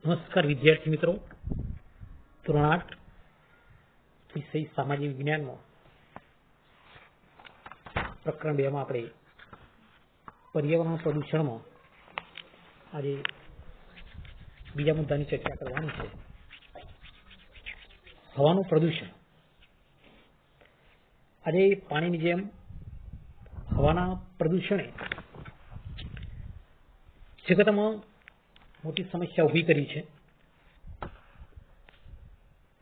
નમસ્કાર વિદ્યાર્થી મિત્રો, ધોરણ 8 વિષય સામાજિક વિજ્ઞાનમાં પ્રકરણ 2 માં આપણે પર્યાવરણ પ્રદૂષણમાં આજે બીજા મુદ્દાની ચર્ચા કરવાની છે. હવાનું પ્રદૂષણ. આજે પાણીની જેમ હવાના પ્રદૂષણે જગતમાં મોટી સમસ્યા ઊભી કરી છે.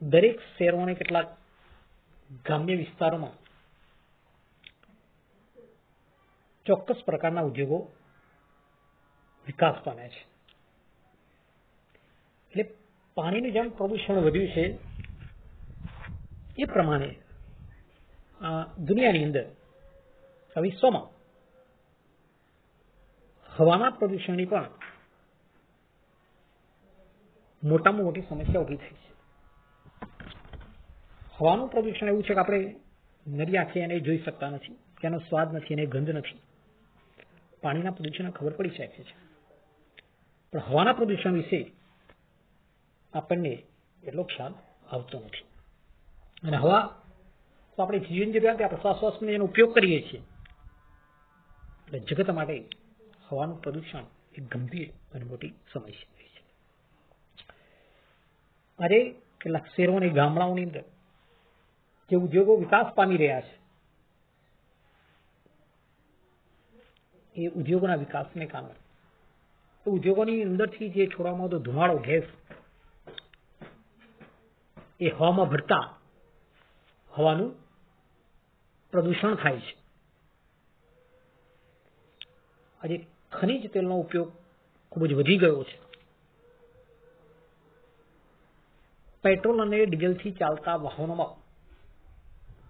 દરેક શહેરો અને કેટલાક ગ્રામ્ય વિસ્તારોમાં ચોક્કસ પ્રકારના ઉદ્યોગો વિકાસ પામ્યા છે. એટલે પાણીનું જેમ પ્રદૂષણ વધ્યું છે એ પ્રમાણે દુનિયાની અંદર વિશ્વમાં હવાના પ્રદૂષણની પણ મોટામાં મોટી સમસ્યા ઊભી થઈ છે. હવાનું પ્રદૂષણ એવું છે કે આપણે નરી આંખે એને જોઈ શકતા નથી, તેનો સ્વાદ નથી, એને ગંધ નથી. પાણીના પ્રદૂષણ ખબર પડી શકે છે, પણ હવાના પ્રદૂષણ વિશે આપણને એટલો ખ્યાલ આવતો નથી. અને હવા તો આપણે જીવન જરૂરિયાત આપણે શ્વાસમાં એનો ઉપયોગ કરીએ છીએ. એટલે જગત માટે હવાનું પ્રદૂષણ એક ગંભીર અને મોટી સમસ્યા છે. આજે કેટલાક શહેરો અને ગામડાઓની અંદર જે ઉદ્યોગો વિકાસ પામી રહ્યા છે, એ ઉદ્યોગોના વિકાસને કારણે ઉદ્યોગોની અંદરથી જે છોડવામાં આવતો ધુમાડો ગેસ એ હવામાં ભળતા હવાનું પ્રદૂષણ થાય છે. આજે ખનિજ તેલનો ઉપયોગ ખૂબ જ વધી ગયો છે. પેટ્રોલ અને ડીઝલથી ચાલતા વાહનોમાં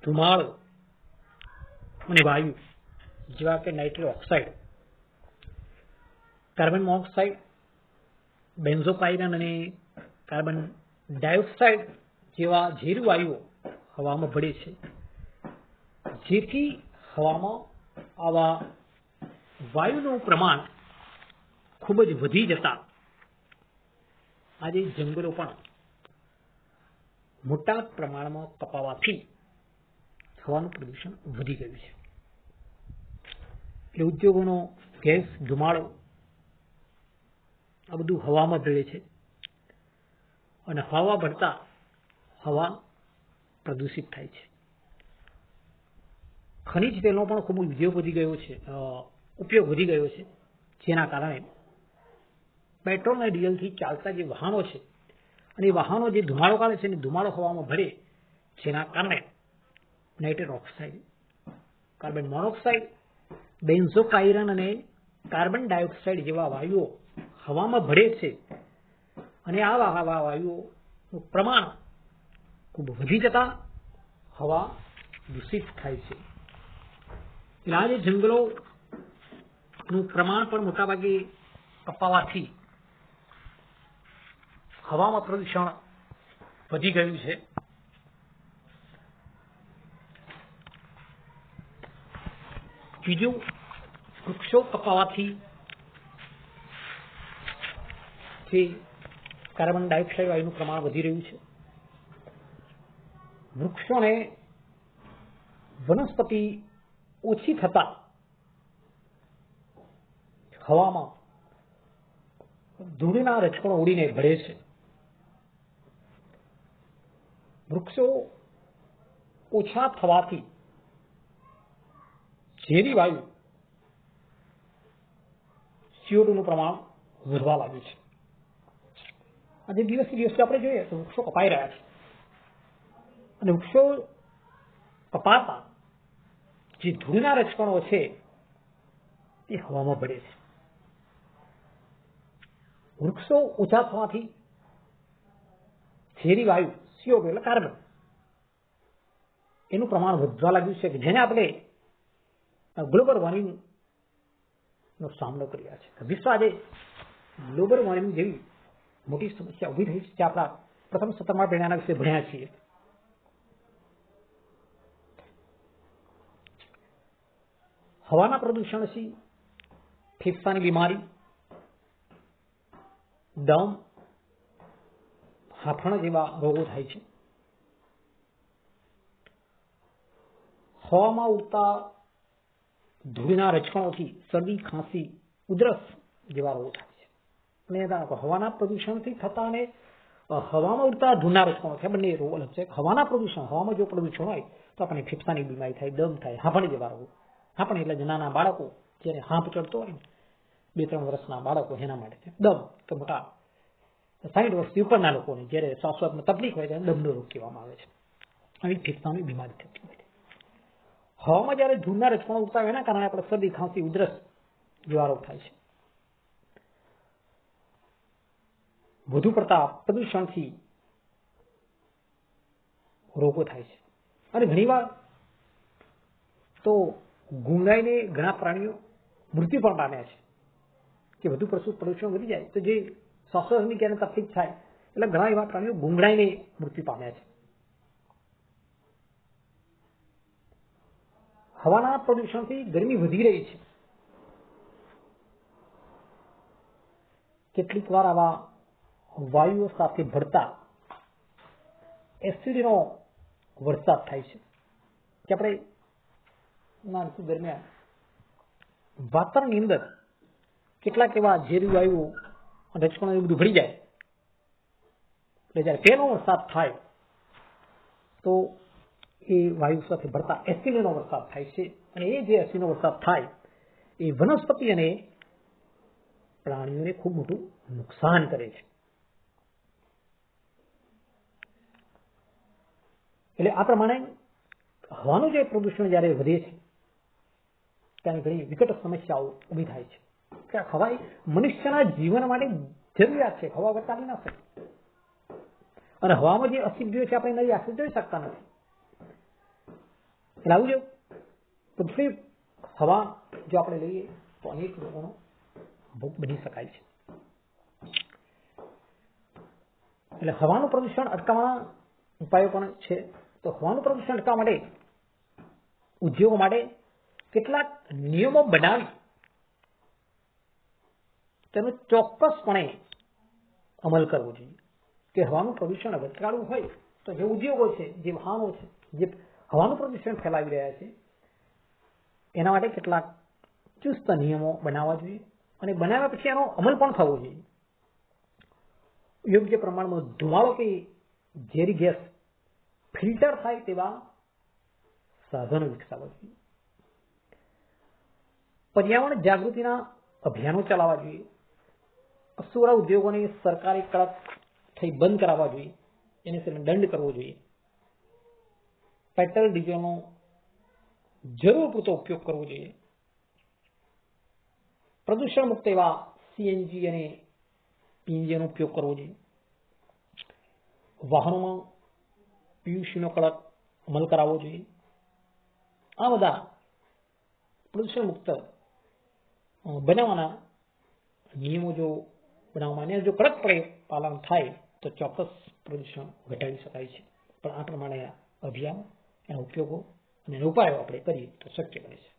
ધુમાડો અને વાયુ જેવા કે નાઇટ્રસ ઓક્સાઇડ, કાર્બન મોનોક્સાઇડ, બેન્ઝોપાયરન અને કાર્બન ડાયોક્સાઇડ જેવા ઝેરી વાયુઓ હવામાં ભળે છે, જેથી હવામાં આવા વાયુનું પ્રમાણ ખૂબ જ વધી જતા આજે જંગલો પણ મોટા પ્રમાણમાં કપાવાથી હવાનું પ્રદૂષણ વધી ગયું છે. એટલે ઉદ્યોગોનો ગેસ, ધુમાડો આ બધું હવામાં ભળે છે અને હવા ભળતા હવા પ્રદૂષિત થાય છે. ખનિજ તેલનો પણ ખૂબ ઉપયોગ વધી ગયો છે, જેના કારણે પેટ્રોલ અને ડીઝલથી ચાલતા જે વાહનો છે અને એ વાહનો જે ધુમાડો કાઢે છે, ધુમાડો હવામાં ભળે, જેના કારણે નાઇટ્રસ ઓક્સાઇડ, કાર્બન મોનોક્સાઇડ, બેન્ઝોપાયરન અને કાર્બન ડાયોક્સાઇડ જેવા વાયુઓ હવામાં ભળે છે અને આવા વાયુઓનું પ્રમાણ ખૂબ વધી જતા હવા દૂષિત થાય છે. એટલે આજે જંગલોનું પ્રમાણ પણ મોટાભાગે કપાવાથી હવામાં પ્રદૂષણ વધી ગયું છે. બીજું, વૃક્ષો કપાવાથી જે કાર્બન ડાયોક્સાઇડ વાયુનું પ્રમાણ વધી રહ્યું છે. વૃક્ષોને વનસ્પતિ ઓછી થતા હવામાં ધૂળના રજકણો ઉડીને ભળે છે. વૃક્ષો ઓછા થવાથી ઝેરી વાયુ CO2 નું પ્રમાણ વધવા લાગ્યું છે. આજે દિવસથી દિવસે આપણે જોઈએ તો વૃક્ષો કપાઈ રહ્યા છે અને વૃક્ષો કપાતા જે ધૂળના રજકણો છે એ હવામાં ભળે છે. વૃક્ષો ઓછા થવાથી ઝેરી વાયુ CO2 એટલે કાર્બન એનું પ્રમાણ વધવા લાગ્યું છે, કે જેને આપણે ગ્લોબલ વોર્મિંગ નો સામનો કર્યા છે. વિશ્વ આજે ગ્લોબલ વોર્મિંગ જેવી મોટી સમસ્યા ઊભી થઈ છે, જે આપણા પ્રથમ સત્રમાં એના વિશે ભણ્યા છીએ. હવાના પ્રદૂષણથી ફેફસાની બીમારી, દમ, હાંફણ જેવા રોગો થાય છે. હવામાં ઉડતા ધૂળના રજકણોથી શરદી, ખાંસી, ઉધરસ જેવા રોગો થાય છે. અને હવાના પ્રદૂષણથી થતા અને હવામાં ઉડતા ધૂળના રજકણો છે, બંને રોગ અલગ છે. હવાના પ્રદૂષણ, હવામાં જો પ્રદૂષણ હોય તો આપણને ફેફસાની બીમારી થાય, દમ થાય, હાંફણ જેવા રોગો. હાંફણ એટલે નાના બાળકો જ્યારે હાંફ ચડતો હોય ને 2-3 વર્ષના બાળકો એના માટે છે. દમ તો મોટા 60 વર્ષથી ઉપરના લોકોને જ્યારે શ્વાસમાં તકલીફ હોય ત્યારે દમનો રોગ કહેવામાં આવે છે. આવી ફેફસાની બીમારી થતી હોય. હવામાં જ્યારે ધૂળના રજકણો ઉડતા હોય એના કારણે આપણે શરદી, ખાંસી, ઉધરસ જેવા રોગ થાય છે. વધુ પડતા પ્રદૂષણથી રોગો થાય છે. અને ઘણીવાર તો ગુંગાઈને ઘણા પ્રાણીઓ મૃત્યુ પણ પામ્યા છે કે વધુ પ્રદૂષણ વધી જાય તો જે શ્વાસની ક્યારે તકલીફ થાય એટલે ઘણા એવા પ્રાણીઓ ગુંગળાઈને મૃત્યુ પામ્યા છે. હવાના પ્રદૂષણથી ગરમી વધી રહી છે. કેટલીક વાર આવા વાયુઓ સાથે ભળતા એસિડનો વરસાદ થાય છે કે આપણે ઋતુ દરમિયાન વાતાવરણની અંદર કેટલાક એવા ઝેરી વાયુઓ રજકણો એવું બધું ભળી જાય એટલે જ્યારે તેનો વરસાદ થાય તો એ વાયુ સાથે ભળતા એસિડનો વરસાદ થાય છે. અને એ જે એસિડનો વરસાદ થાય એ વનસ્પતિ અને પ્રાણીઓને ખૂબ મોટું નુકસાન કરે છે. એટલે આ પ્રમાણે હવાનું જે પ્રદૂષણ જ્યારે વધે છે ત્યારે ઘણી વિકટ સમસ્યાઓ ઊભી થાય છે કે હવા મનુષ્યના જીવન માટે જરૂરિયાત છે. હવા વગર ચાલી ના શકે. અને હવામાં જે અશુદ્ધિઓ છે આપણે નવી આશરે જોઈ શકતા નથી. એટલે આવું જો પૃથ્વી હવા જો આપણે લઈએ તો અનેક રોગોનો ભોગ બની શકાય છે. એટલે હવાનું પ્રદૂષણ અટકાવવાના ઉપાયો પણ છે. તો હવાનું પ્રદૂષણ અટકાવવા માટે ઉદ્યોગો માટે કેટલાક નિયમો બનાવી તેનો ચોક્કસપણે અમલ કરવો જોઈએ કે હવાનું પ્રદૂષણ ઘટાડવું હોય તો જે ઉદ્યોગો છે, જે વાહનો છે, જે હવાનું પ્રદૂષણ ફેલાવી રહ્યા છે એના માટે કેટલાક ચુસ્ત નિયમો બનાવવા જોઈએ અને બનાવ્યા પછી એનો અમલ પણ થવો જોઈએ. યોગ્ય પ્રમાણમાં ધુમાડો કે ઝેરી ગેસ ફિલ્ટર થાય તેવા સાધનો વિકસાવવા જોઈએ. પર્યાવરણ જાગૃતિના અભિયાનો ચલાવવા જોઈએ. અસુરા ઉદ્યોગોને સરકારે કડક થઈ બંધ કરાવવા જોઈએ. એને દંડ કરવો જોઈએ. પેટ્રોલ ડીઝલનો જરૂર પૂરતો ઉપયોગ કરવો જોઈએ. પ્રદૂષણ મુક્ત એવા સીએનજી અને પીએનજીનો ઉપયોગ કરવો જોઈએ. વાહનોમાં પીયુસીનો કડક અમલ કરાવવો જોઈએ. આ બધા પ્રદૂષણ મુક્ત બનાવવાના નિયમો જો બનાવવામાં જો કડકપણે પાલન થાય તો ચોક્કસ પ્રદૂષણ ઘટાડી શકાય છે. પણ આ પ્રમાણે અભિયાન, એના ઉપયોગો અને એના ઉપાયો આપણે કરીએ તો શક્ય બને છે.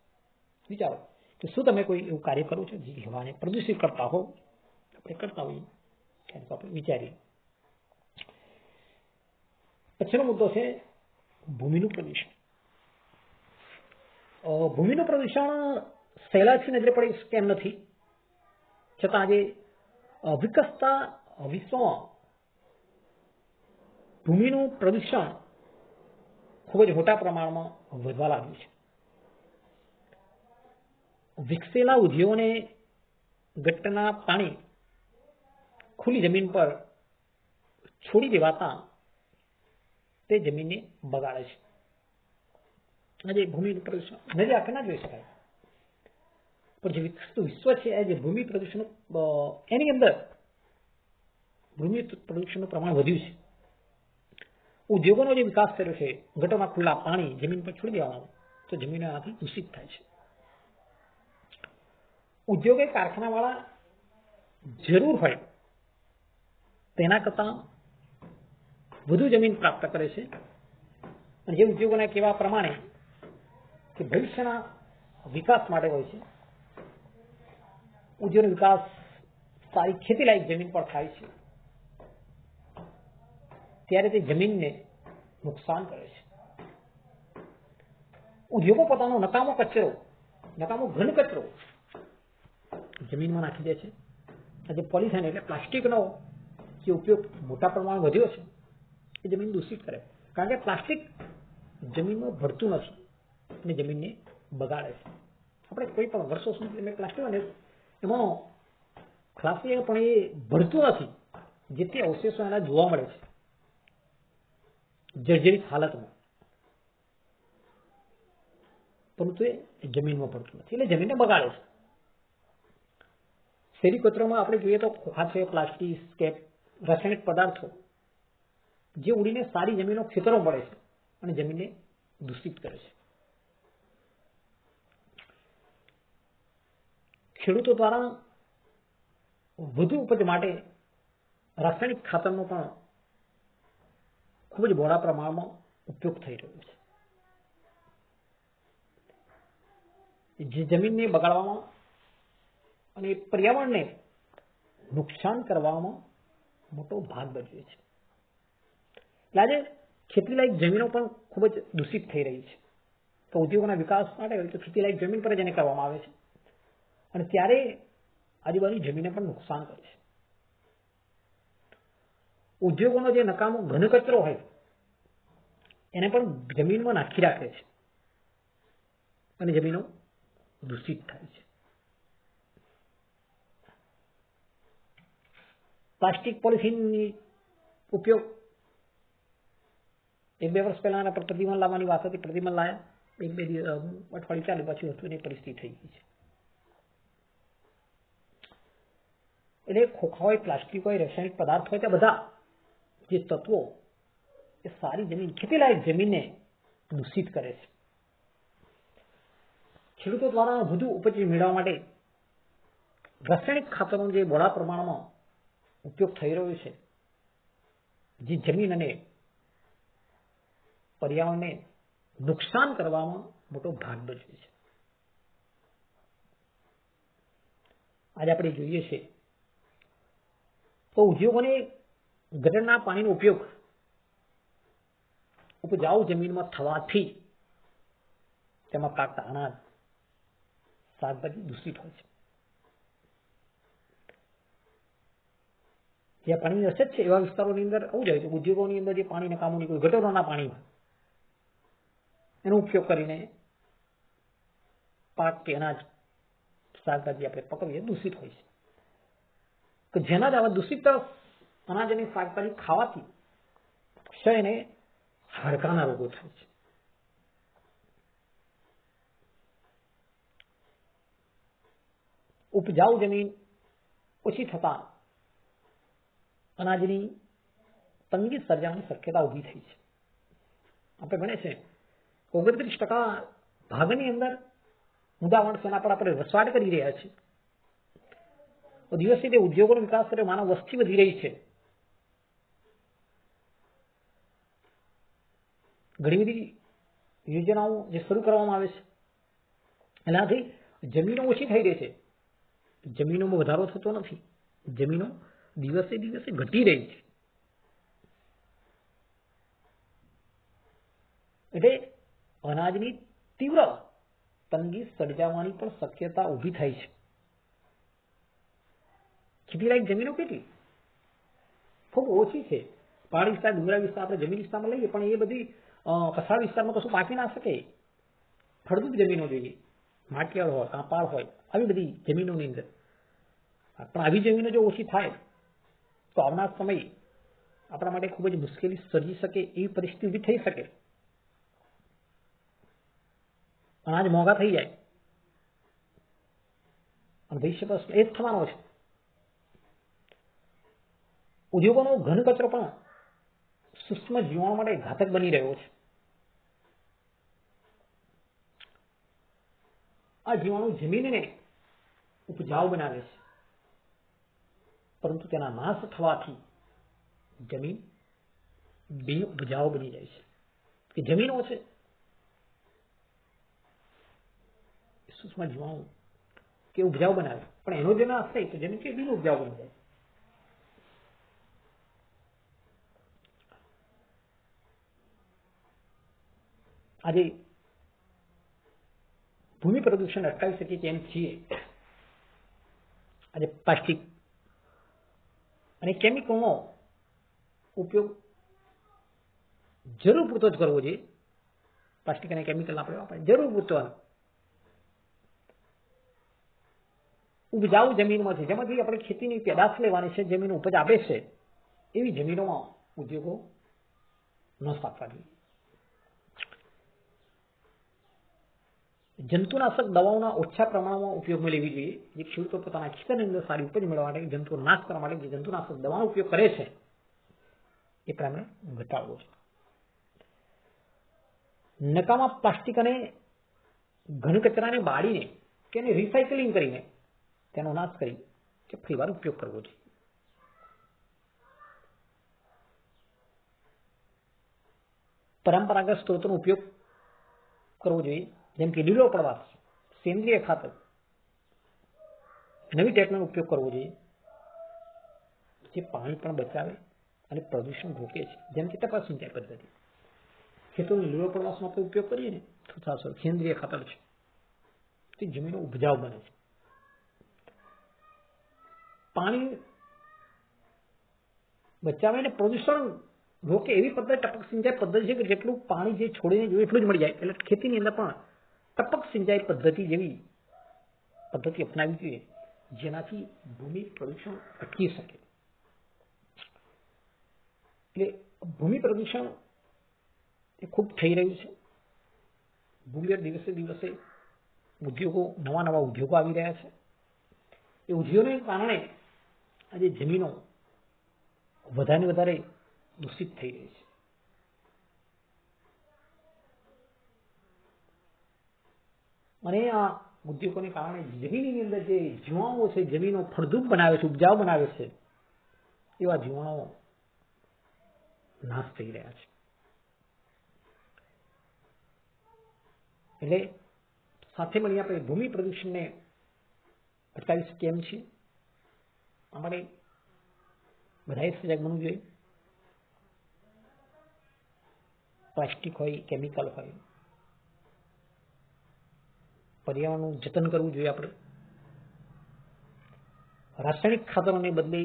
વિચારો કે શું તમે કોઈ એવું કાર્ય કરો છો જે હવાને પ્રદૂષિત કરતા હો? આપણે કરતા હોઈએ ત્યારે આપણે વિચારીએ. પછીનો મુદ્દો છે ભૂમિનું પ્રદૂષણ. ભૂમિનું પ્રદૂષણ સહેલાઈથી નજરે પડી શકે એમ નથી, છતાં આજે વિકસતા વિશ્વમાં ભૂમિનું પ્રદૂષણ ખૂબ જ મોટા પ્રમાણમાં વધવા લાગ્યું છે. વિકસેલા ઉદ્યોગોને ગટરના પાણી ખુલ્લી જમીન પર છોડી દેવાતા તે જમીનને બગાડે છે. આજે ભૂમિનું પ્રદૂષણ નજરે આંખે ના જોઈ શકાય, પણ જે વિકસતું વિશ્વ છે એ જે ભૂમિ પ્રદૂષણ એની અંદર ભૂમિ પ્રદૂષણનું પ્રમાણ વધ્યું છે. ઉદ્યોગોનો જે વિકાસ થયો છે, ગટરમાં ખુલ્લા પાણી જમીન પર છોડી દેવામાં તો જમીન આનાથી દૂષિત થાય છે. ઉદ્યોગે કારખાનાવાળા જરૂર હોય તેના કરતાં વધુ જમીન પ્રાપ્ત કરે છે. અને જે ઉદ્યોગોના કહેવા પ્રમાણે કે ભવિષ્યના વિકાસ માટે હોય છે, ઉદ્યોગનો વિકાસ સારી ખેતીલાયક જમીન પર થાય છે. ત્યારે તે જમીનને નુકસાન કરે છે. ઉદ્યોગો પોતાનો નકામો ઘન કચરો જમીનમાં નાખી દે છે. આજે પોલિથીન એટલે પ્લાસ્ટિકનો જે ઉપયોગ મોટા પ્રમાણમાં વધ્યો છે એ જમીન દૂષિત કરે, કારણ કે પ્લાસ્ટિક જમીનમાં ભળતું નથી અને જમીનને બગાડે છે. આપણે કોઈ પણ વર્ષો સુધી પ્લાસ્ટિક હોય ને એમાં ખલાસી પણ એ ભળતું નથી, જેથી અવશેષો એના જોવા મળે છે જર્જરિત હાલતમાં, પરંતુ એ જમીનમાં ભળતું નથી એટલે જમીનને બગાડે છે. શેરી કચરામાં આપણે જોઈએ તો ખોખા છે, પ્લાસ્ટિક કે રાસાયણિક પદાર્થો જે ઉડીને સારી જમીનો ખેતરો પડે છે અને જમીનને દૂષિત કરે છે. ખેડૂતો દ્વારા વધુ ઉપજ માટે રાસાયણિક ખાતરનો પણ ખૂબ જ બહોળા પ્રમાણમાં ઉપયોગ થઈ રહ્યો છે, જે જમીનને બગાડવામાં અને પર્યાવરણને નુકસાન કરવામાં મોટો ભાગ ભજવે છે. એટલે આજે ખેતીલાયક જમીનો પણ ખૂબ જ દૂષિત થઈ રહી છે. તો ઉદ્યોગોના વિકાસ માટે ખેતીલાયક જમીન પર જ એને કરવામાં આવે છે અને ત્યારે આજુબાજુ જમીનને પણ નુકસાન કરે છે. ઉદ્યોગોનો જે નકામો ઘન કચરો હોય એને પણ જમીનમાં નાખી રાખે છે અને જમીનો દૂષિત થાય છે. પ્લાસ્ટિક પોલિથીનની ઉપયોગ 1-2 વર્ષ પહેલા પ્રતિબંધ લાવવાની વાત હતી, પ્રતિબંધ લાયા, 1-2 અઠવાડિયું ચાલે પછી હતું એની પરિસ્થિતિ થઈ ગઈ છે. એટલે ખોખા હોય, પ્લાસ્ટિક હોય, રાસાયણિક પદાર્થ હોય, તે બધા જે તત્વો એ સારી જમીન, ખેતીલાયક જમીનને દૂષિત કરે છે. ખેડૂતો દ્વારા વધુ ઉપજ મેળવવા માટે રાસાયણિક ખાતરનો જે બહોળા પ્રમાણમાં ઉપયોગ થઈ રહ્યો છે, જે જમીન અને પર્યાવરણને નુકસાન કરવામાં મોટો ભાગ ભજવે છે. આજે આપણે જોઈએ છે તો ઉદ્યોગોને ગટરના પાણીનો ઉપયોગ ઉપજાઉ જમીનમાં થવાથી તેમાં પાકતા અનાજ, શાકભાજી દૂષિત હોય છે. જ્યાં પાણીની અછત છે એવા વિસ્તારોની અંદર આવું જાય છે, ઉદ્યોગોની અંદર જે પાણી નકામું નીકળ્યું ગટરોના પાણીમાં એનો ઉપયોગ કરીને પાક કે અનાજ, શાકભાજી આપણે પકવીએ દૂષિત હોય છે. કે જેના જ આવા દૂષિત અનાજ અને શાકભાજી ખાવાથી ક્ષય અને હાડકાના રોગો થાય છે. ઉપજાઉ જમીન ઓછી થતા અનાજની તંગી સર્જાવાની શક્યતા ઊભી થઈ છે. આપણે ભણે છે 29% ભાગની અંદર મુદ્દાવણ સેના પર આપણે વસવાટ કરી રહ્યા છીએ. દિવસે તે ઉદ્યોગોનો વિકાસ કરે, માનવ વસ્તી વધી રહી છે, ઘણી બધી યોજનાઓ જે શરૂ કરવામાં આવે છે એનાથી જમીનો ઓછી થઈ રહી છે, જમીનોમાં વધારો થતો નથી, જમીનો દિવસે દિવસે ઘટી રહી છે. એટલે અનાજની તીવ્ર તંગી સર્જાવાની પણ શક્યતા ઊભી થાય છે. ખેતીલાયક જમીનો કેટલી ખૂબ ઓછી છે. પહાડી વિસ્તાર, ડુંગરાળ વિસ્તાર આપણે જમીન વિસ્તારમાં લઈએ પણ એ બધી પથરાળ વિસ્તારમાં કશું પાકી ના શકે. ફળદ્રુપ જમીનો જોઈએ, માટીયાળ હોય, કાંપાળ હોય, આવી બધી જમીનોની અંદર. પણ આવી જમીનો જો ઓછી થાય તો આવનાર સમય આપણા માટે ખૂબ જ મુશ્કેલી સર્જી શકે એવી પરિસ્થિતિ ઊભી થઈ શકે. અનાજ મોંઘા થઈ જાય અને ભવિષ્ય પ્રશ્ન એ જ થવાનો છે. ઉદ્યોગોનો ઘન કચરો પણ સૂક્ષ્મ જીવાણુ માટે ઘાતક બની રહ્યો છે. આ જીવાણુ જમીનને ઉપજાઉ બનાવે છે, પરંતુ તેના નાશ થવાથી જમીન બેઉપજાઉ બની જાય છે. કે જમીનો છે સૂક્ષ્મ જીવાણુ કે ઉપજાઉ બનાવે, પણ એનો જે નાશ થાય તો જમીન કે બિન ઉપજાઉ બની જાય. આજે ભૂમિ પ્રદૂષણ અટકાવી શકીએ તેમ છીએ. આજે પ્લાસ્ટિક અને કેમિકલનો ઉપયોગ જરૂર પૂરતો જ કરવો જોઈએ. પ્લાસ્ટિક અને કેમિકલ આપણે વાપરીએ જરૂર પૂરતો. ઉપજાઉ જમીનમાં છે જેમાંથી આપણે ખેતીની પેદાશ લેવાની છે, જમીન ઉપજ આપે છે, એવી જમીનોમાં ઉદ્યોગો ન સ્થાપવા જોઈએ. જંતુનાશક દવાઓના ઓછા પ્રમાણમાં ઉપયોગમાં લેવી જોઈએ. જે ખેડૂતો પોતાના ખેતરની અંદર સારી ઉપજ મેળવવા માટે જંતુઓ નાશ કરવા માટે જે જંતુનાશક દવાનો ઉપયોગ કરે છે એ પ્રમાણે ઘટાડવો છે. નકામા પ્લાસ્ટિક અને ઘન કચરાને બાળીને કે એને રિસાયકલિંગ કરીને તેનો નાશ કરી કે ફરીવાર ઉપયોગ કરવો જોઈએ. પરંપરાગત સ્ત્રોતોનો ઉપયોગ કરવો જોઈએ, જેમ કે લીલો પ્રવાસ, સેન્દ્રિય ખાતર, નવી ટેકનોલોજીનો ઉપયોગ કરવો જોઈએ જે પાણી પણ બચાવે અને પ્રદૂષણ રોકે છે, જેમ કે ટપક સિંચાઈ પદ્ધતિ. ખેતરોની લીલો પ્રવાસનો આપણે ઉપયોગ કરીએ ને તો સેન્દ્રિય ખાતર છે તે જમીનો ઉપજાઉ બને છે. પાણી બચાવે અને પ્રદૂષણ રોકે એવી પદ્ધતિ ટપક સિંચાઈ પદ્ધતિ છે કે જેટલું પાણી જે છોડીને જોઈએ એટલું જ મળી જાય. એટલે ખેતીની અંદર પણ ટપક સિંચાઈ પદ્ધતિ જેવી પદ્ધતિ અપનાવવી જોઈએ જેનાથી ભૂમિ પ્રદૂષણ અટકી શકે. એટલે ભૂમિ પ્રદૂષણ એ ખૂબ થઈ રહ્યું છે. ભૂમિ દિવસે દિવસે નવા ઉદ્યોગો આવી રહ્યા છે. એ ઉદ્યોગોને કારણે આજે જમીનો વધારે દૂષિત થઈ રહી છે. અને આ ઉદ્યોગોને કારણે જમીનની અંદર જે જીવાણુઓ છે, જમીનો ફળદ્રુપ બનાવે છે, ઉપજાઉ બનાવે છે, એવા જીવાણુઓ નાશ થઈ રહ્યા છે. એટલે સાથે મળીને આપણે ભૂમિ પ્રદૂષણને અટકાવી શકીએ એમ છીએ. અમારે બધાએ સજાગ બનવું જોઈએ. પ્લાસ્ટિક હોય, કેમિકલ હોય, પર્યાવરણનું જતન કરવું જોઈએ. આપણે રાસાયણિક ખાતરોને બદલે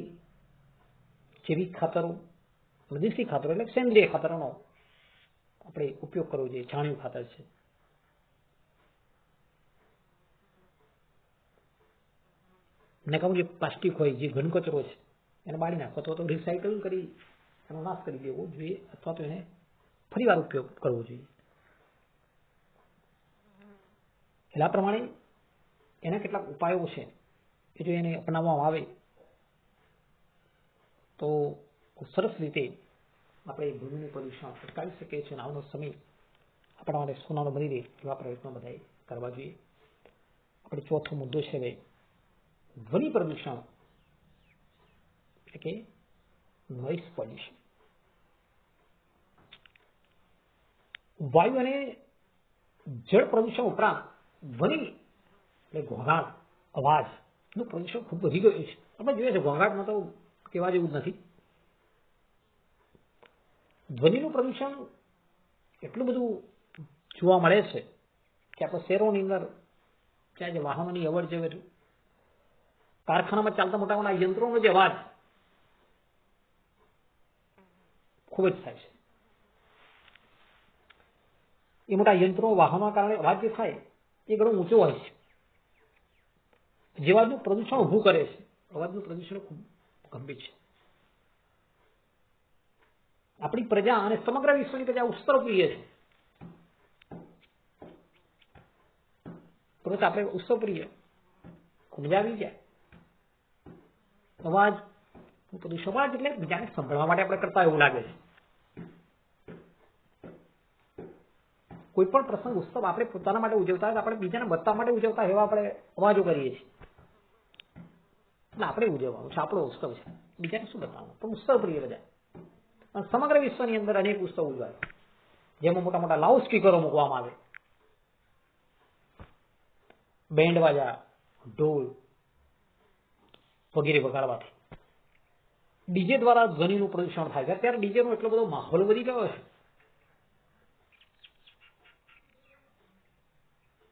જૈવિક ખાતરો, દેશી ખાતરો એટલે સેન્દ્રિય ખાતરોનો આપણે ઉપયોગ કરવો જોઈએ. છાણિયું ખાતર છે, નકામું જે પ્લાસ્ટિક હોય, જે ઘન કચરો છે એને બાળી નાખો અથવા તો રિસાયકલ કરી એનો નાશ કરી દેવો જોઈએ અથવા તો એને ફરીવાર ઉપયોગ કરવો જોઈએ. એટલે આ પ્રમાણે એના કેટલાક ઉપાયો છે કે જો એને અપનાવવામાં આવે તો સરસ રીતે આપણે ભૂમિનું પ્રદૂષણ અટકાવી શકીએ છીએ. આવનો સમય આપણા માટે સોનાનો બની રહે એવા પ્રયત્નો બધાએ કરવા જોઈએ. આપણે ચોથો મુદ્દો છે હવે ધ્વનિ પ્રદૂષણ એટલે કે નોઇઝ પોલ્યુશન. વાયુ અને જળ પ્રદૂષણ ઉપરાંત ધ્વનિ એટલે ઘોંઘાટ, અવાજનું પ્રદૂષણ ખૂબ વધી ગયું છે. આપણે જોઈએ છે ઘોંઘાટમાં તો કહેવા જેવું જ નથી. ધ્વનિનું પ્રદૂષણ એટલું બધું જોવા મળે છે કે આપણે શહેરોની અંદર ત્યાં જે વાહનોની અવર જવર, કારખાનામાં ચાલતા મોટા યંત્રોનો જે અવાજ ખૂબ જ થાય છે. એ મોટા યંત્રો, વાહનોના કારણે અવાજ જે થાય એ ઘણો ઊંચો હોય છે. જે અવાજનું પ્રદૂષણ ઊભું કરે છે, અવાજનું પ્રદૂષણ ખૂબ ગંભીર છે. આપણી પ્રજા અને સમગ્ર વિશ્વની પ્રજા ઉત્સવપ્રિય છે. પરંતુ આપણે ઉત્સવપ્રિય મજા આવી જાય. અવાજ પ્રદૂષણ અવાજ એટલે બીજાને સંભળવા માટે આપણે કરતા એવું લાગે છે. કોઈ પણ પ્રસંગ, ઉત્સવ આપણે પોતાના માટે ઉજવતા હોય, આપણે બીજાને બતાવવા માટે ઉજવતા એવા આપણે અવાજો કરીએ છીએ. એટલે આપણે ઉજવવાનું છે, આપણો ઉત્સવ છે, બીજાને શું બતાવવાનું? પણ ઉત્સવ પ્રિય બધા. અને સમગ્ર વિશ્વની અંદર અનેક ઉત્સવ ઉજવાય જેમાં મોટા મોટા લાઉડ સ્પીકરો મૂકવામાં આવે, બેન્ડ વાજા, ઢોલ વગેરે વગાડવાથી ડીજે દ્વારા ધ્વનિનું પ્રદૂષણ થાય છે. અત્યારે ડીજેનો એટલો બધો માહોલ વધી ગયો છે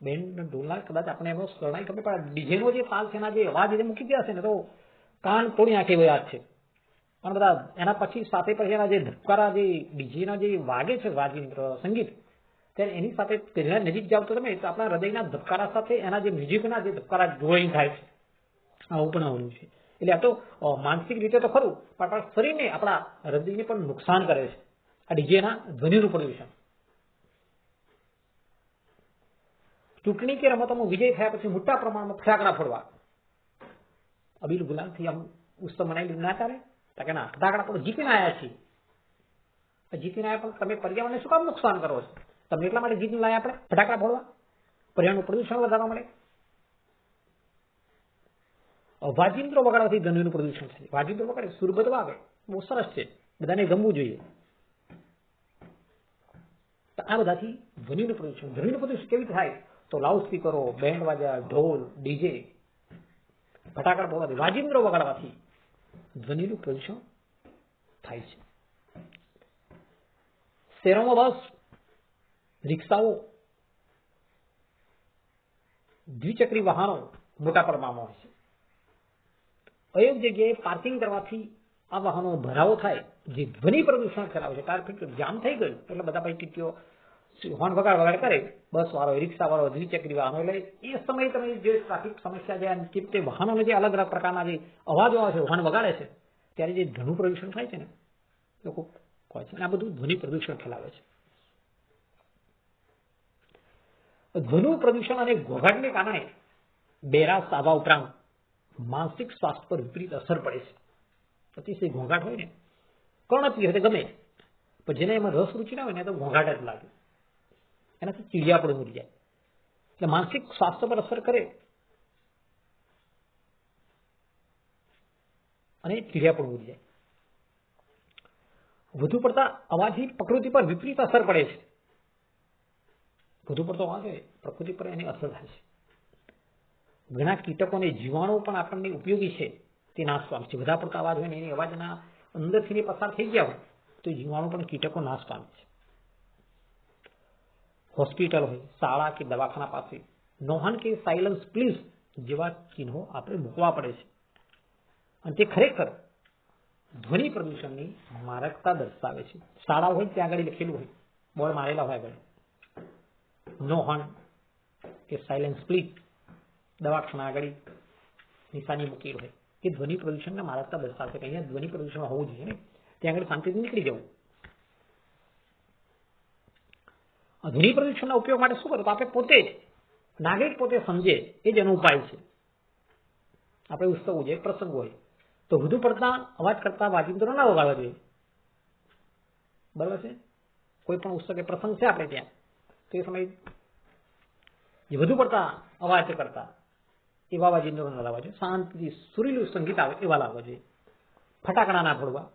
બેન્ડ ઢોલના કદાચ આપણે એનો શરણાઈ ખબર પણ ડીજેનો જે તાલ છે એના જે અવાજ એને મૂકી ગયા છે ને તો કાન તોડી નાખે એવો યાદ છે. પણ બધા એના પછી સાથે પછી એના જે ધબકારા જે ડીજેના જે વાગે છે સંગીત ત્યારે એની સાથે તેના નજીક જાવ તો તમે તો આપણા હૃદયના ધબકારા સાથે એના જે મ્યુઝિકના જે ધબકારા જોઈન થાય છે. આવું પણ આવવાનું છે. એટલે આ તો માનસિક રીતે તો ખરું પણ આપણા શરીરને આપણા હૃદયને પણ નુકસાન કરે છે આ ડીજેના ધ્વનિનું પ્રદૂષણ. ચૂંટણી કે રમતોમાં વિજય થયા પછી મોટા પ્રમાણમાં ફટાકડા ફોડવા, અબીલ ગુલાલથી આમ ઉત્સવ મનાવી ના ચાલે? કે ના, ફટાકડા ફોડો, જીતીને આવ્યા છીએ. જીતીને આવ્યા પણ તમે પર્યાવરણને શું કામ નુકસાન કરો છો? તમે એટલા માટે જીતીને લાયા આપણે ફટાકડા ફોડવા, પર્યાવરણનું પ્રદૂષણ વધારવા મળે. વાજિંત્રો વગાડવાથી ધ્વનિનું પ્રદૂષણ થાય. વાજિંત્રો વગાડે, સુરબદ્ધ વાગે, બહુ સરસ છે, બધાને ગમવું જોઈએ. તો આ બધાથી ધ્વનિનું પ્રદૂષણ કેવી થાય? તો લાઉડ સ્પીકરો, બેન્ડ વાજા, ઢોલ, ડીજે, ફટાકડા ફોડવાથી, વાજિંત્રો વગાડવાથી ધ્વનિનું પ્રદૂષણ થાય છે. શહેરોમાં બસ, રિક્ષાઓ, દ્વિચક્રી વાહનો મોટા પ્રમાણમાં હોય છે. અયોગ્ય જગ્યાએ પાર્કિંગ કરવાથી આ વાહનો ભરાવો થાય, જે ધ્વનિ પ્રદૂષણ ફેલાવે છે. ટ્રાફિક જામ થઈ ગયું એટલે બધા ભાઈ ટીટીઓ હોર્ન વગાડ કરે, બસ વાળો, રિક્ષા વાળો, દ્વિચક્રી વાહનો. એટલે એ સમયે તમે જે ટ્રાફિક સમસ્યા છે તે વાહનોને જે અલગ અલગ પ્રકારના જે અવાજો આવે છે, હોર્ન વગાડે છે, ત્યારે જે ધ્વનિ પ્રદૂષણ થાય છે ને લોકો કહે છે, આ બધું ધ્વનિ પ્રદૂષણ ફેલાવે છે. ધ્વનિ પ્રદૂષણ અને ઘોંઘાટને કારણે બેરાસ આવવા ઉપરાંત માનસિક સ્વાસ્થ્ય પર વિપરીત અસર પડે છે. અતિશય ઘોંઘાટ હોય ને, કર્ણપ્રિય હોય ગમે, પણ જેને એમાં રસ રૂચિ ના હોય ને તો ઘોંઘાટ જ લાગે, એનાથી ચીડિયા પણ મરી જાય. એટલે માનસિક સ્વાસ્થ્ય પર અસર કરે અને ચીડિયા પણ મરી જાય. વધુ પડતા અવાજથી પ્રકૃતિ પર વિપરીત અસર પડે છે. વધુ પડતો અવાજ હોય પ્રકૃતિ પર એની અસર થાય છે. ઘણા કીટકો અને જીવાણુઓ પણ આપણને ઉપયોગી છે તે નાશ પામે છે. વધારે પડતા અવાજ હોય ને એની અવાજના અંદરથી પસાર થઈ ગયા હોય તો જીવાણુ પણ કીટકો નાશ પામે છે. હોસ્પિટલ હોય, શાળા કે દવાખાના પાસે નો હોર્ન કે સાયલન્સ પ્લીઝ જેવા ચિહ્નો આપણે મૂકવા પડે છે. અને તે ખરેખર ધ્વનિ પ્રદૂષણની મારકતા દર્શાવે છે. શાળા હોય ત્યાં આગળ લખેલું હોય, બોર્ડ મારેલા હોય આગળ, નો હોર્ન કે સાયલન્સ પ્લીઝ, દવાખાના આગળ નિશાની મૂકેલી હોય, એ ધ્વનિ પ્રદૂષણના મારકતા દર્શાવે છે કે અહીંયા ધ્વનિ પ્રદૂષણ હોવું જોઈએ ને, ત્યાં આગળ શાંતિથી નીકળી જવું. ધ્વનિ પ્રદૂષણના ઉપયોગ માટે શું કરવું? તો આપણે પોતે જ, નાગરિક પોતે સમજે એ જ એનો ઉપાય છે. આપણે ઉત્સવ છે, પ્રસંગ હોય તો વધુ પડતા અવાજ કરતા વાજિંત્રો ના વગાડવા જોઈએ. બરાબર છે? કોઈ પણ ઉત્સવ કે પ્રસંગ છે આપણે ત્યાં, તો એ સમયે જે વધુ પડતા અવાજ કરતા એવા વાજિંત્રો ના લાવવા જોઈએ. શાંતિથી સુરીલું સંગીત આવે એવા લાવવા જોઈએ. ફટાકડા ના ફોડવા.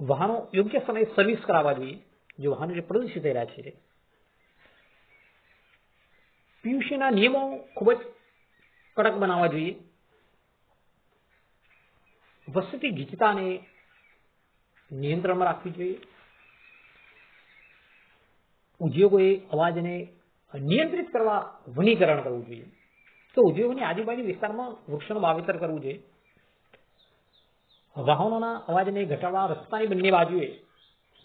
વાહનો યોગ્ય સમયે સર્વિસ કરાવવા જોઈએ. જો વાહનો જે પ્રદૂષિત થઈ રહ્યા છે, પીયુસીના નિયમો ખૂબ જ કડક બનાવવા જોઈએ. વસ્તી ગીચતાને નિયંત્રણમાં રાખવી જોઈએ. ઉદ્યોગોએ અવાજને નિયંત્રિત કરવા વનીકરણ કરવું જોઈએ. તો ઉદ્યોગોની આજુબાજુ વિસ્તારમાં વૃક્ષોનું વાવેતર કરવું જોઈએ. વાહનોના અવાજને ઘટાડવા રસ્તાની બંને બાજુએ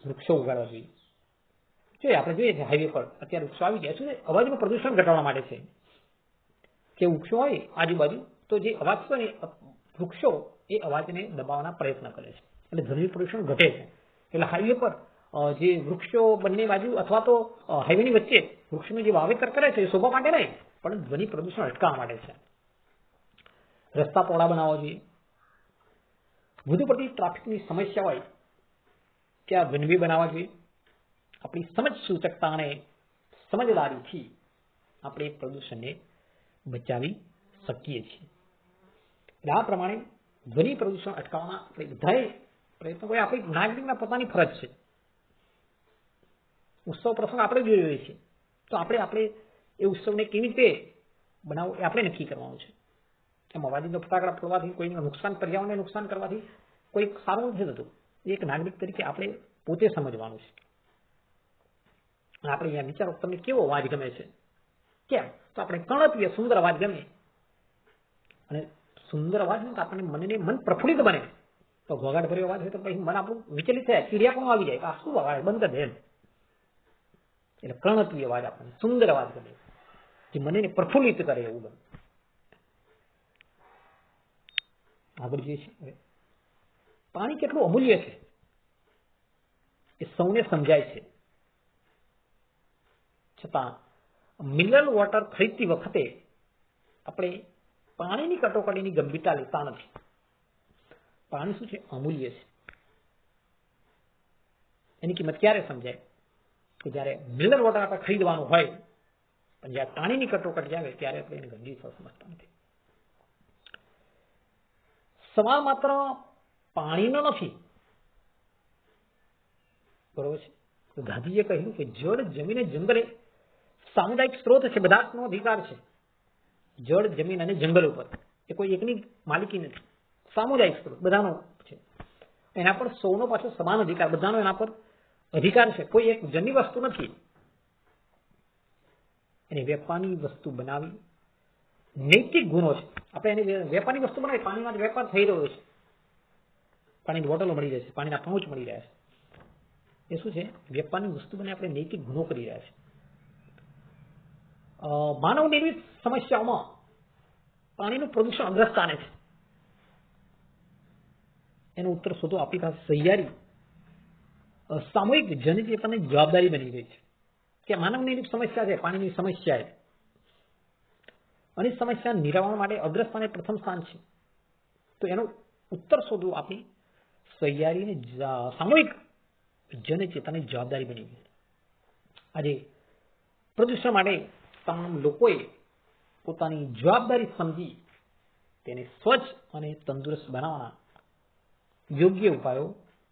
વૃક્ષો ઉગાડવા જોઈએ. આપણે જોઈએ છે હાઈવે પર અત્યારે વૃક્ષો આવી ગયા છે, અવાજનું પ્રદૂષણ ઘટાડવા માટે છે. કે વૃક્ષો હોય આજુબાજુ તો જે અવાજ છે ને વૃક્ષો એ અવાજને દબાવવાના પ્રયત્ન કરે છે, એટલે ધ્વનિ પ્રદૂષણ ઘટે છે. એટલે હાઈવે પર જે વૃક્ષો બંને બાજુ અથવા તો હાઈવેની વચ્ચે વૃક્ષોનું જે વાવેતર કરે છે એ શોભા માટે નહીં, પણ ધ્વનિ પ્રદૂષણ અટકાવવા માટે છે. રસ્તા પહોળા બનાવવા જોઈએ. વધુ પડતી ટ્રાફિકની સમસ્યા હોય ત્યાં વન વે બનાવવા જોઈએ. આપણી સમજ સૂચકતા અને સમજદારીથી આપણે પ્રદૂષણને બચાવી શકીએ છીએ. એટલે આ પ્રમાણે ધ્વનિ પ્રદૂષણ અટકાવવાના આપણે બધાએ પ્રયત્નો કરીએ. આપણી નાગરિકના પોતાની ફરજ છે. ઉત્સવ પ્રસંગ આપણે જોઈ રહ્યા છીએ તો આપણે એ ઉત્સવને કેવી રીતે બનાવવો એ આપણે નક્કી કરવાનું છે. એમ અવાજનો ફટાકડા ફોડવાથી કોઈને નુકસાન, પર્યાવરણને નુકસાન કરવાથી કોઈ સારું નથી થતું. એક નાગરિક તરીકે આપણે પોતે સમજવાનું છે. આપણે અહીંયા વિચારો તમને કેવો અવાજ ગમે છે, કેમ? તો આપણે કર્ણપ્રિય સુંદર અવાજ ગમે, અને સુંદર અવાજ હોય તો આપણને મન પ્રફુલ્લિત બને. તો ઘોઘાટ ભર્યો અવાજ હોય તો પછી મન આપણું વિચલિત થાય, ચીડિયાપણું આવી જાય, આ શું અવાજ, બંધ કરી દે એમ. એટલે કર્ણપ્રિય અવાજ આપણને સુંદર અવાજ ગમે, જે મનને પ્રફુલ્લિત કરે એવું ગમે. આગળ જોઈએ છે, પાણી કેટલું અમૂલ્ય છે એ સૌને સમજાય છે, છતાં મિનરલ વોટર ખરીદતી વખતે આપણે પાણીની કટોકટીની ગંભીરતા લેતા નથી. પાણી શું છે? અમૂલ્ય છે. એની કિંમત ક્યારે સમજાય? કે જ્યારે મિનરલ વોટર આપણે ખરીદવાનું હોય, પણ જ્યારે પાણીની કટોકટી આવે ત્યારે આપણે એની ગંભીરતા સમજતા નથી. સવાલ માત્ર પાણીનો નથી, બરોબર છે? તો ગાંધીજીએ કહ્યું કે જળ, જમીન અને જંગલ એ સામુદાયિક સ્ત્રોત છે, બધાનો અધિકાર છે. જળ, જમીન અને જંગલ ઉપર એ કોઈ એકની માલિકી નથી, સામુદાયિક સ્ત્રોત બધાનો છે. એના પર સૌનો પાછો સમાન અધિકાર, બધાનો એના પર અધિકાર છે. કોઈ એક જનની વસ્તુ નથી. એને વેપારની વસ્તુ બનાવી નૈતિક ગુનો છે. આપણે એને વેપારની વસ્તુ બનાવી, પાણીમાં વેપાર થઈ રહ્યો છે, પાણીની બોટલો મળી રહે છે, પાણીના પાઉચ મળી રહ્યા છે, એ શું છે? વેપારની વસ્તુ બને આપણે નૈતિક ગુનો કરી રહ્યા છે. માનવ નિર્મિત સમસ્યાઓમાં પાણીનું પ્રદૂષણ અગ્રસ્થાને છે. એનો ઉત્તર શોધો આપણી પાસે સહિયારી સામૂહિક જનચેતનાની જવાબદારી બની ગઈ છે. કે માનવ નિર્મિત સમસ્યા છે, પાણીની સમસ્યા છે, અને સમસ્યા નિરાવરણ માટે અગ્રસ્થાને પ્રથમ સ્થાન છે. તો એનો ઉત્તર શોધવું આપણી સહિયારી અને સામૂહિક જનચેતનાની જવાબદારી બની ગઈ. આજે પ્રદૂષણ માટે તમામ લોકોએ પોતાની જવાબદારી સમજી તેને સ્વચ્છ અને તંદુરસ્ત બનાવવાના યોગ્ય ઉપાયો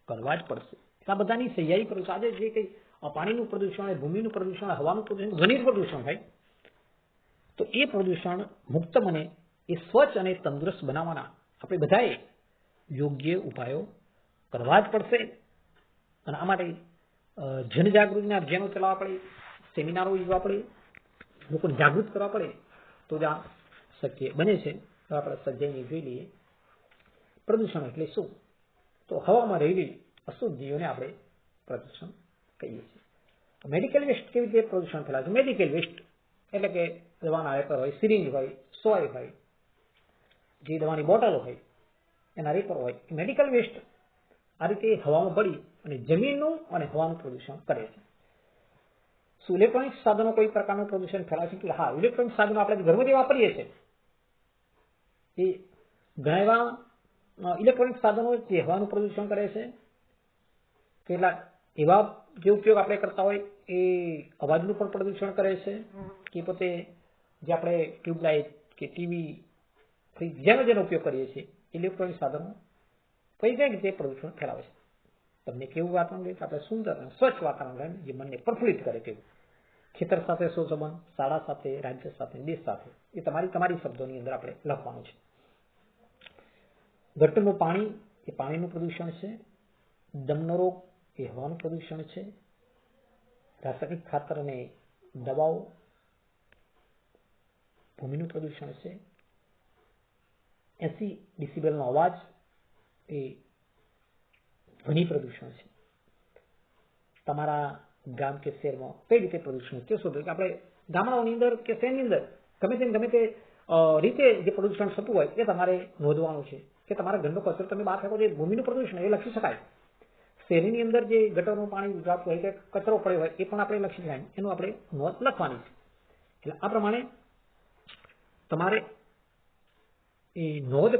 કરવા જ પડશે. આ બધાની સહિયારી પ્રદૂષણ, આજે જે કંઈ પાણીનું પ્રદૂષણ હોય, ભૂમિનું પ્રદૂષણ હોય, હવાનું પ્રદૂષણ, ધ્વનિ પ્રદૂષણ હોય, તો એ પ્રદૂષણ મુક્ત બને, એ સ્વચ્છ અને તંદુરસ્ત બનાવવાના આપણે બધાએ યોગ્ય ઉપાયો કરવા જ પડશે. અને આ માટે જનજાગૃતિના અભિયાનો ચલાવવા પડે, સેમિનારો યોજવા પડે, લોકોને જાગૃત કરવા પડે, તો જ આ શક્ય બને છે. આપણે સજ્જાઈને જોઈ લઈએ. પ્રદૂષણ એટલે શું? તો હવામાં રહેલી અશુદ્ધિઓને આપણે પ્રદૂષણ કહીએ છીએ. મેડિકલ વેસ્ટ કેવી રીતે પ્રદૂષણ ફેલાય છે? મેડિકલ વેસ્ટ એટલે કે દવાના રેપર હોય, સિરિંજ હોય, સોય હોય, જે દવાની બોટલો હોય, એના રેપર હોય, મેડિકલ વેસ્ટ આ રીતે હવામાં પડી અને જમીનનું અને હવાનું પ્રદૂષણ કરે છે. શું ઇલેક્ટ્રોનિક સાધનો કોઈ પ્રકારનું પ્રદૂષણ ફેલાય છે? હા, ઇલેક્ટ્રોનિક સાધનો આપણે ઘરમાં જે વાપરીએ છીએ એ ઘણા એવા ઇલેક્ટ્રોનિક સાધનો જે હવાનું પ્રદૂષણ કરે છે. કેટલાક એવા જે ઉપયોગ આપણે કરતા હોય એ અવાજનું પણ પ્રદૂષણ કરે છે. કે પોતે જે આપણે ટ્યુબલાઇટ કે ટીવી, ફ્રીજ જેનો ઉપયોગ કરીએ છીએ, ઇલેક્ટ્રોનિક સાધનો કઈ રીતે પ્રદૂષણ ફેલાવે છે. તમને કેવું વાતાવરણ રહે? આપણે સુંદર અને સ્વચ્છ વાતાવરણ રહે, જે મનને પ્રફુલ્લિત કરે. તેવું ખેતર સાથે શું સંબંધ? શાળા સાથે, રાજ્ય સાથે, દેશ સાથે, એ તમારી શબ્દોની અંદર આપણે લખવાનું છે. ગટરનું પાણી એ પાણીનું પ્રદૂષણ છે. દમનો રોગ એ હવાનું પ્રદૂષણ છે. રાસાયણિક ખાતર અને દવાઓ ભૂમિનું પ્રદૂષણ છે. 80 ડેસિબલનો અવાજ એ ધ્વનિ પ્રદૂષણ છે. તમારા ગામ કે શહેરમાં કઈ રીતે પ્રદૂષણ છે શોધો. કે આપણે ગામડાઓની અંદર કે શહેરની અંદર ગમે તે રીતે જે પ્રદૂષણ થતું હોય એ તમારે નોંધવાનું છે. કે તમારા ઘરનો કચરો તમે બહાર ફેંકો, જે ભૂમિનું પ્રદૂષણ એ લખી શકાય. શહેરીની અંદર જે ગટરનું પાણી ઉજાડતું હોય કે કચરો પડ્યો હોય એ પણ આપણે લખી શકાય. એનું આપણે નોંધ લખવાની છે. એટલે આ પ્રમાણે તમારે એ નોંધ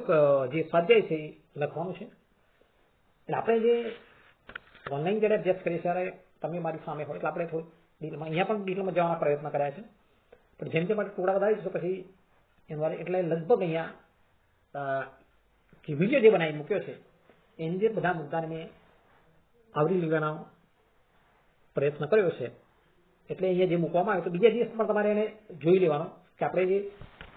જે સ્વાધ્યાય છે એ લખવાનું છે. એટલે આપણે જે ઓનલાઈન જ્યારે અભ્યાસ કરીએ ત્યારે તમે મારી સામે હોય એટલે આપણે થોડું ડિટેલમાં અહીંયા પણ ડિટેલમાં જવાના પ્રયત્ન કર્યા છે. પણ જેમ જેમ ટુકડા વધારીશ તો પછી એનું એટલે લગભગ અહીંયા જે વિડીયો જે બનાવી મૂક્યો છે એની અંદર બધા મુદ્દાને મેં આવરી લેવાનો પ્રયત્ન કર્યો છે. એટલે અહીંયા જે મૂકવામાં આવ્યો તો બીજા દિવસ પણ તમારે એને જોઈ લેવાનો કે આપણે જે